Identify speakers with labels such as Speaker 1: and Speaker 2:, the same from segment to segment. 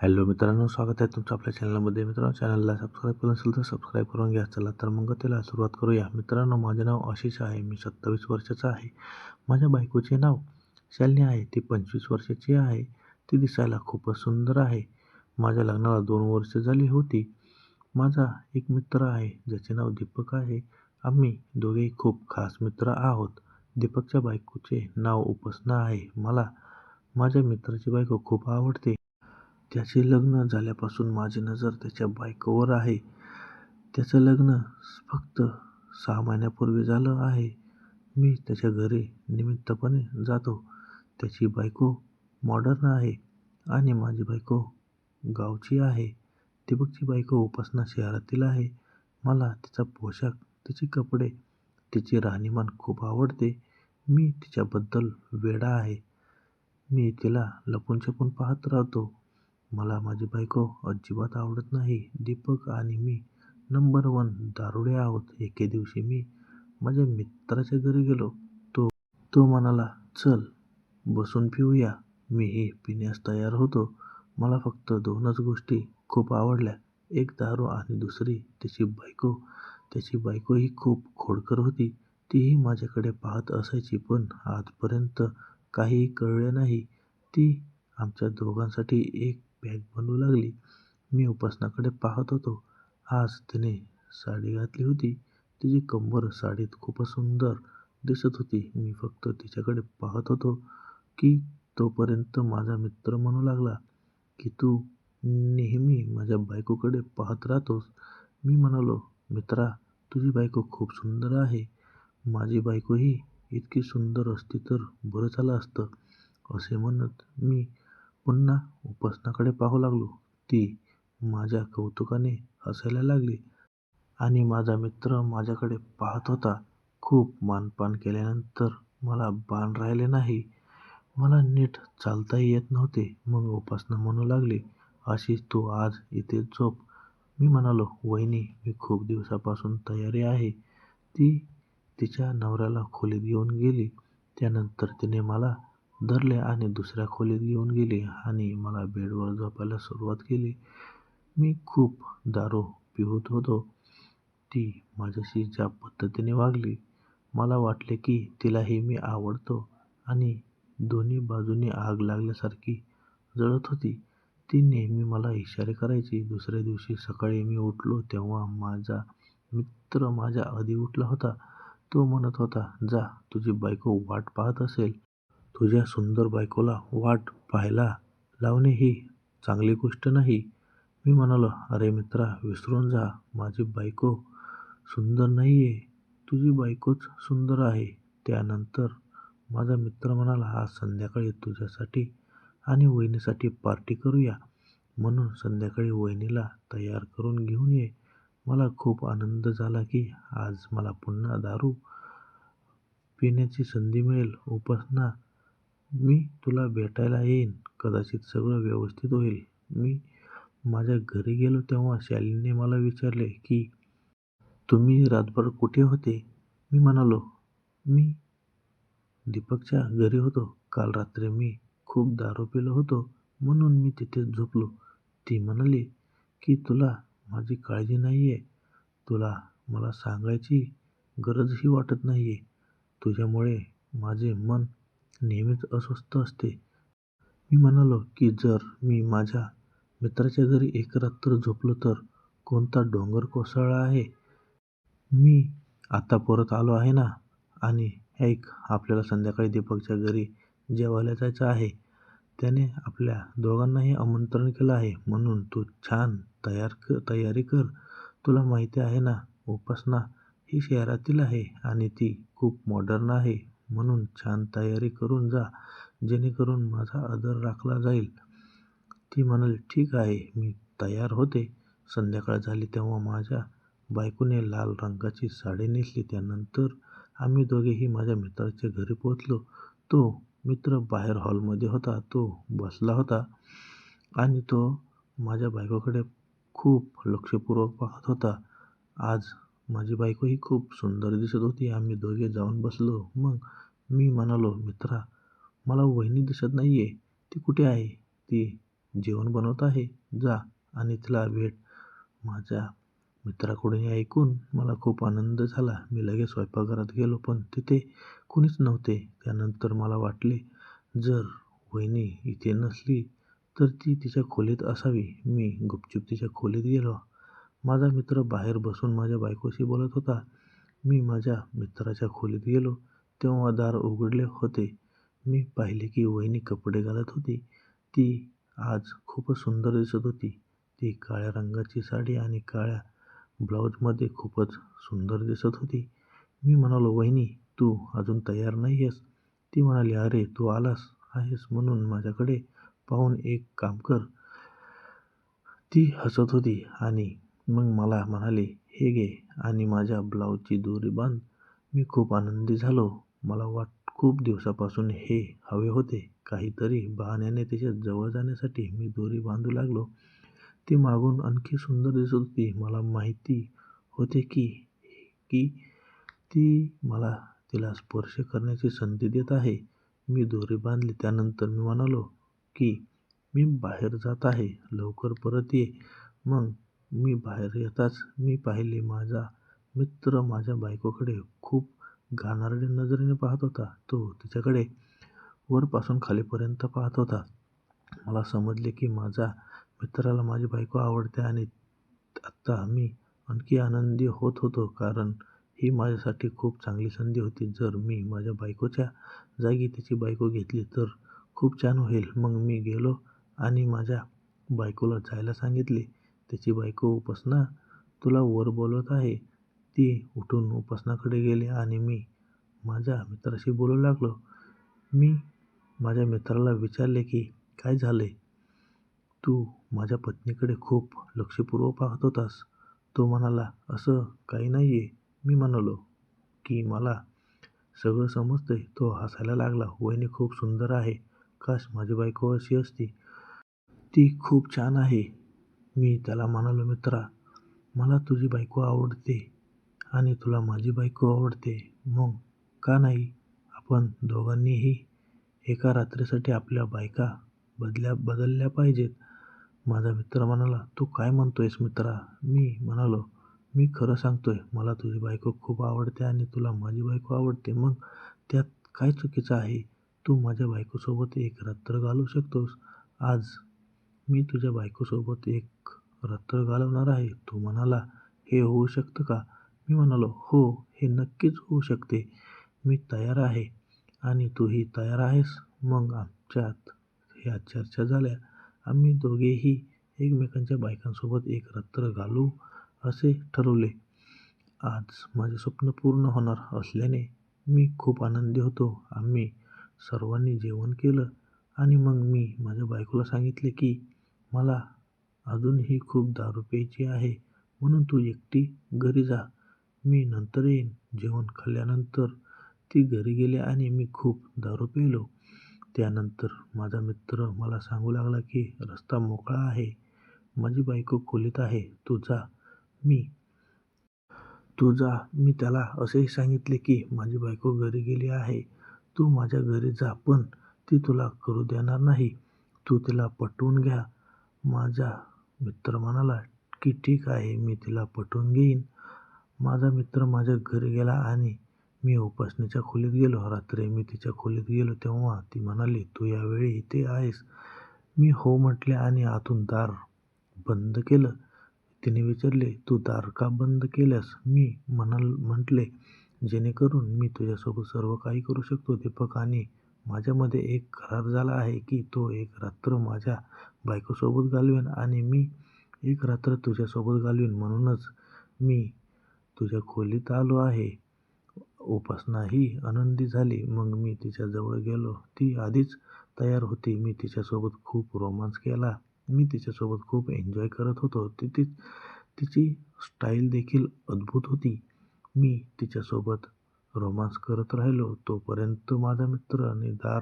Speaker 1: Hello मित्रांनो, स्वागत आहे तुमचं आपल्या चॅनलमध्ये. मित्रांनो, चॅनलला सबस्क्राईब केलं नसेल तर सबस्क्राईब करून घ्या. चला तर मग त्याला सुरुवात करूया. मित्रांनो, माझे नाव आशिष आहे. मी 27 वर्षाचा आहे. माझ्या बायकोचे नाव शालिनी आहे. ती 25 वर्षाची आहे. ती दिसायला खूपच सुंदर आहे. माझ्या लग्नाला 2 वर्ष झाली होती. माझा एक मित्र आहे ज्याचे नाव दीपक आहे. आम्ही दोघेही खूप खास मित्र आहोत. दीपकच्या बायकोचे नाव उपासना आहे. मला माझ्या मित्राची बायको खूप आवडते. त्याचे लग्न झाल्यापासून माझी नजर त्याच्या बायकोवर आहे. त्याचं लग्न फक्त 6 महिन्यापूर्वी झालं आहे. मी त्याच्या घरी नियमितपणे जातो. त्याची बायको मॉडर्न आहे आणि माझी बायको गावची आहे. दीपकची बायको उपासना शहरातील आहे. मला तिचा पोशाख, तिचे कपडे, तिची राहणीमान खूप आवडते. मी तिच्याबद्दल वेडा आहे. मी तिला लपून-छपून पाहत राहतो. मला माझी बायको अजिबात आवडत नाही. दीपक आणि मी नंबर 1 दारुडे आहोत. एके दिवशी मी माझ्या मित्राच्या घरी गेलो. तो म्हणाला, "चल, बसून पिऊया." मीही पिण्यास तयार होतो. मला फक्त 2च गोष्टी खूप आवडल्या. एक दारू आणि दुसरी त्याची बायको. त्याची बायकोही खूप खोडकर होती. तीही माझ्याकडे पाहत असायची, पण आजपर्यंत काहीही कळले नाही. ती आमच्या दोघांसाठी एक पॅक बनवू लागली. मी उपासनाकडे पाहत होतो. आज तिने साडी घातली होती. तिची कंबर साडीत खूपच सुंदर दिसत होती. मी फक्त तिच्याकडे पाहत होतो की तोपर्यंत माझा मित्र म्हणू लागला की "तू नेहमी माझ्या बायकोकडे पाहत राहतोस." मी म्हणालो, "मित्रा, तुझी बायको खूप सुंदर आहे. माझी बायकोही इतकी सुंदर असती तर बरं झालं असतं." असे म्हणत मी पुन्हा उपासनाकडे पाहू लागलो. ती माझ्या कौतुकाने हसायला लागली आणि माझा मित्र माझ्याकडे पाहत होता. खूप मानपान केल्यानंतर मला भान राहिले नाही. मला नीट चालताही येत नव्हते. मग उपासना म्हणू लागली, "आशिष, तू आज इथेच झोप." मी म्हणालो, "वहिनी, मी खूप दिवसापासून तयारी आहे." ती तिच्या नवऱ्याला खोलीत घेऊन गेली. त्यानंतर तिने मला धरले आणि दुसऱ्या खोलीत घेऊन गेली आणि मला बेडवर झोपायला सुरुवात केली. मी खूप दारू पित होतो. ती माझ्याशी ज्या पद्धतीने वागली, मला वाटले की तिलाही मी आवडतो आणि दोन्ही बाजूंनी आग लागल्यासारखी जळत होती. ती नेहमी मला इशारे करायची. दुसऱ्या दिवशी सकाळी मी उठलो तेव्हा माझा मित्र माझ्या आधी उठला होता. तो म्हणत होता, "जा, तुझी बायको वाट पाहत असेल." तुझ्या सुंदर बायकोला वाट पाहायला लावणे ही चांगली गोष्ट नाही. मी म्हणालो, "अरे मित्रा, विसरून जा. माझी बायको सुंदर नाहीये. तुझी बायकोच सुंदर आहे." त्यानंतर माझा मित्र म्हणाला, "आज संध्याकाळी तुझ्यासाठी आणि वहिनीसाठी पार्टी करूया. म्हणून संध्याकाळी वहिनीला तयार करून घेऊन ये." मला खूप आनंद झाला की आज मला पुन्हा दारू पिण्याची संधी मिळेल. "उपासना, मी तुला भेटायला येईन. कदाचित सगळं व्यवस्थित होईल." मी माझ्या घरी गेलो तेव्हा शालिनीने मला विचारले की "तुम्ही रातभर कुठे होते?" मी म्हणालो, "मी दीपकच्या घरी होतो. काल रात्री मी खूप दारू पिलो होतो म्हणून मी तिथेच झोपलो." ती म्हणाली की "तुला माझी काळजी नाहीये. तुला मला सांगायची गरजही वाटत नाहीये. तुझ्यामुळे माझे मन नेहमीच अस्वस्थ असते." मी म्हणालो की "जर मी माझ्या मित्राच्या घरी एक रात्र झोपलो तर कोणता डोंगर कोसळला आहे? मी आता परत आलो आहे ना. आणि ऐक, आपल्याला संध्याकाळी दीपकच्या घरी जेवायला जायचं आहे. त्याने आपल्या दोघांनाही आमंत्रण केलं आहे. म्हणून तू छान तयारी कर. तुला माहिती आहे ना, उपासना ही शहरातील आहे आणि ती खूप मॉडर्न आहे. म्हणून छान तयारी करून जा, जेणेकरून माझा आदर राखला जाईल." ती म्हणाली, "ठीक आहे." मी तयार होते. संध्याकाळ झाली तेव्हा माझ्या बायकोने लाल रंगाची साडी नेसली. त्यानंतर आम्ही दोघेही माझ्या मित्राच्या घरी पोहोचलो. तो मित्र बाहेर हॉलमध्ये होता. तो बसला होता आणि तो माझ्या बायकोकडे खूप लक्षपूर्वक पाहत होता. आज माझी बायकोही खूप सुंदर दिसत होती. आम्ही दोघे जाऊन बसलो. मग मी म्हणालो, "मित्रा, मला वहिनी दिसत नाहीये. ती कुठे आहे?" ती जेवण बनवत आहे, जा आणि तिला भेट. माझ्या मित्राकडून हे ऐकून मला खूप आनंद झाला. मी लगेच स्वयंपाकघरात गेलो, पण तिथे कुणीच नव्हते. त्यानंतर मला वाटले, जर वहिनी इथे नसली तर ती तिच्या खोलीत असावी. मी गुपचूप तिच्या खोलीत गेलो. माझा मित्र बाहेर बसून माझ्या बायकोशी बोलत होता. मी माझ्या मित्राच्या खोलीत गेलो तेव्हा दार उघडले होते. मी पाहिले की वहिनी कपडे घालत होती. ती आज खूपच सुंदर दिसत होती. ती काळ्या रंगाची साडी आणि काळ्या ब्लाऊजमध्ये खूपच सुंदर दिसत होती. मी म्हणालो, वहिनी तू अजून तयार नाही आहेस? ती म्हणाली, अरे तू आलास आहेस म्हणून माझ्याकडे पाहून एक काम कर. ती हसत होती आणि मग मला म्हणाली, हे घे आणि माझ्या ब्लाऊजची दोरी बांध. मी खूप आनंदी झालो. मला खूप दिवसापासून हे हवे होते. काहीतरी बहाण्याने तिच्या जवळ जाण्यासाठी मी दोरी बांधू लागलो. ती मागून आणखी सुंदर दिसत होती. मला माहिती होते की की ती मला तिला स्पर्श करण्याची संधी देत आहे. मी दोरी बांधली. त्यानंतर मी म्हणालो की मी बाहेर जात आहे, लवकर परत ये. मग मी बाहेर येताच मी पाहिले माझा मित्र माझ्या बायकोकडे खूप घाणेरड्या नजरेने पाहत होता. तो तिच्याकडे वरपासून खालीपर्यंत पाहत होता. मला समजले की माझ्या मित्राला माझी बायको आवडते आणि आता मी आणखी आनंदी होत होतो, कारण ही माझ्यासाठी खूप चांगली संधी होती. जर मी माझ्या बायकोच्या जागी तिची बायको घेतली तर खूप छान होईल. मग मी गेलो आणि माझ्या बायकोला जायला सांगितले. त्याची बायको, उपासना तुला वर बोलवत आहे. ती उठून उपासनाकडे गेली आणि मी माझ्या मित्राशी बोलू लागलो. मी माझ्या मित्राला विचारले की काय झाले? तू माझ्या पत्नीकडे खूप लक्षपूर्वक पाहत होतास. तो म्हणाला, असं काही नाहीये. मी म्हणालो की मला सगळं समजतंय. तो हसायला लागला. वहिनी खूप सुंदर आहे. काश माझी बायको अशी असती. ती खूप छान आहे. मी त्याला म्हणालो, मित्रा मला तुझी बायको आवडते आणि तुला माझी बायको आवडते. मग का नाही आपण दोघांनीही एका रात्रीसाठी आपल्या बायका बदलल्या पाहिजेत. माझा मित्र म्हणाला, तू काय म्हणतोयस मित्रा? मी म्हणालो, मी खरं सांगतोय. मला तुझी बायको खूप आवडते आणि तुला माझी बायको आवडते. मग त्यात काय चुकीचं आहे? तू माझ्या बायकोसोबत एक रात्र घालवू शकतोस. आज मी तुझ्या बायकोसोबत एक रात्र घालवणार आहे. तो म्हणाला, हे होऊ शकतं का? मी म्हणालो, हो, हे नक्कीच होऊ शकते. मी तयार आहे आणि तूही तयार आहेस. मग आमच्यात ह्या चर्चा झाल्या. आम्ही दोघेही एकमेकांच्या बायकांसोबत एक रात्र घालवू असे ठरवले. आज माझे स्वप्न पूर्ण होणार असल्याने मी खूप आनंदी होतो. आम्ही सर्वांनी जेवण केलं आणि मग मी माझ्या बायकोला सांगितले की मला अजूनही खूप दारू प्यायची आहे, म्हणून तू एकटी घरी जा. मी नंतर येईन. जेवण खाल्ल्यानंतर ती घरी गेली आणि मी खूप दारू प्यायलो. त्यानंतर माझा मित्र मला सांगू लागला की रस्ता मोकळा आहे. माझी बायको खोलीत आहे. मी मी त्याला असेही सांगितले की माझी बायको घरी गेली आहे. तू माझ्या घरी जा, पण ती तुला करू देणार नाही. तू तिला पटवून घ्या. माझा मित्र म्हणाला की ठीक आहे, मी तिला पटवून घेईन. माझा मित्र माझ्या घरी गेला आणि मी उपासनेच्या खोलीत गेलो. रात्री मी तिच्या खोलीत गेलो तेव्हा ती म्हणाली, तू यावेळी इथे आहेस? मी हो म्हटले आणि आतून दार बंद केलं. तिने विचारले, तू दार का बंद केलंस? मी म्हटले, जेणेकरून मी तुझ्यासोबत सर्व काही करू शकतो. दीपक आणि माझ्यामध्ये एक करार झाला आहे की तो एक रात्र माझ्या बायकोसोबत घालवेन आणि मी एक रात्र तुझ्यासोबत घालवीन. म्हणूनच मी तुझ्या खोलीत आलो आहे. उपासनाही आनंदी झाली. मग मी तिच्याजवळ गेलो. ती आधीच तयार होती. मी तिच्यासोबत खूप रोमान्स केला. मी तिच्यासोबत खूप एन्जॉय करत होतो. तिची स्टाईल देखील अद्भुत होती. मी तिच्यासोबत रोमान्स करत राहिलो तोपर्यंत माझा मित्राने दार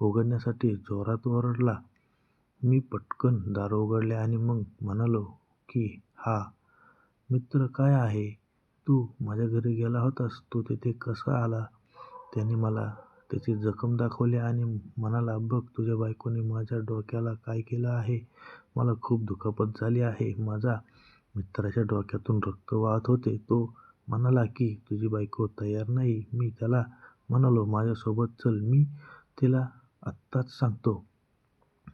Speaker 1: उघडण्यासाठी जोरात ओरडला. मी पटकन दार उघडले आणि मग म्हणालो की हा मित्र काय आहे? तू माझ्या घरी गेला होतास. तू तिथे कसा आला? त्याने मला त्याची जखम दाखवली आणि म्हणाला, बघ तुझ्या बायकोने माझ्या डोक्याला काय केलं आहे. मला खूप दुखापत झाली आहे. माझ्या मित्राच्या डोक्यातून रक्त वाहत होते. तो म्हणाला की तुझी बायको तयार नाही. मी त्याला म्हणालो, माझ्यासोबत चल. मी तिला आत्ताच सांगतो.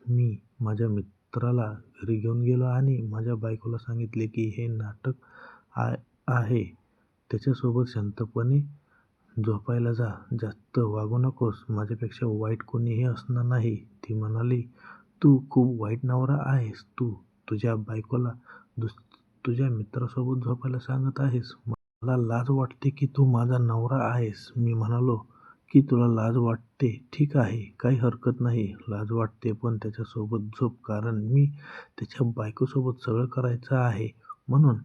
Speaker 1: मी माझ्या मित्राला घरी घेऊन गेलो आणि माझ्या बायकोला सांगितले की हे नाटक आहे. त्याच्यासोबत शांतपणे झोपायला जा. जास्त वागू नकोस. माझ्यापेक्षा वाईट कोणीही असणार नाही. ती म्हणाली, तू खूप वाईट नवरा आहेस. तू तुझ्या बायकोला तुझ्या मित्रासोबत झोपायला सांगत आहेस. मला लाज वाटते की तू माझा नवरा आहेस. मी म्हणालो की तुला लाज वाटते. ठीक आहे, काही हरकत नाही. लाज वाटते पण त्याच्यासोबत झोप, कारण मी त्याच्या बायकोसोबत सगळं करायचं आहे. म्हणून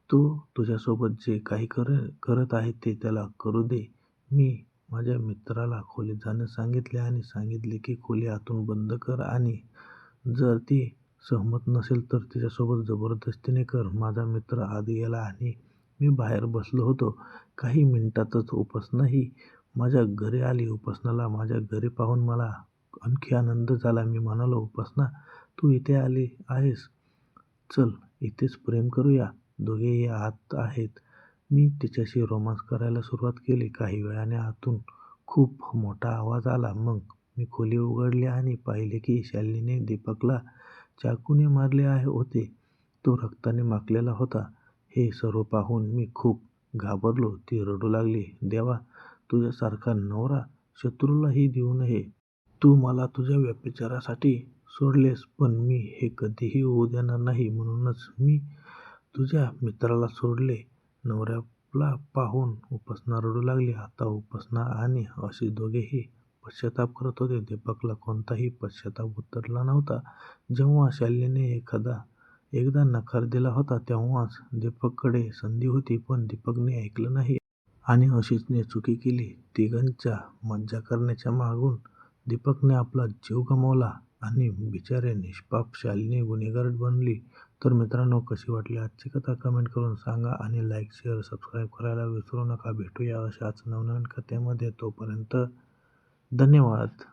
Speaker 1: तो तुझ्यासोबत जे काही करत आहे ते त्याला करू दे. मी माझ्या मित्राला खोलीत जाण्यास सांगितले आणि सांगितले की खोली आतून बंद कर आणि जर ती सहमत नसेल तर तिच्यासोबत जबरदस्तीने कर. माझा मित्र आत गेला आणि मी बाहेर बसलो होतो. काही मिनिटातच उपासना ही माझ्या घरी आली. उपासनाला माझ्या घरी पाहून मला आणखी आनंद झाला. मी म्हणालो, उपासना तू इथे आली आहेस. चल इथेच प्रेम करूया. दोघेही आत आहेत. मी तिच्याशी रोमान्स करायला सुरुवात केली. काही वेळाने आतून खूप मोठा आवाज आला. मग मी खोली उघडली आणि पाहिले की शालिनीने दीपकला चाकूने मारले होते. तो रक्ताने माखलेला होता. हे सर्व पाहून मी खूप घाबरलो. ती रडू लागली, देवा, तुझ्यासारखा नवरा शत्रूलाही देऊ नये. तू मला तुझ्या व्यभिचारासाठी सोडलेस, पण मी हे कधीही होऊ देणार नाही. म्हणूनच मी तुझ्या मित्राला सोडले. नवऱ्याला पाहून उपासना रडू लागली. आता उपासना आणि आशिष दोघेही पश्चाताप करत होते. दीपकला कोणताही पश्चाताप उतरला नव्हता. जेव्हा शालिनीने एकदा नकार दिला होता तेव्हाच दीपककडे संधी होती, पण दीपकने ऐकलं नाही आणि आशिषने चुकी केली. तिघांच्या मज्जा करण्याच्या मागून दीपकने आपला जीव गमावला आणि बिचारे निष्पाप शालिनी गुन्हेगार बनली. तर मित्रांनो, कशी वाटली आजची कथा कमेंट करून सांगा आणि लाईक, शेअर, सबस्क्राईब करायला विसरू नका. भेटूया अशाच नवनवीन कथेमध्ये. तोपर्यंत धन्यवाद.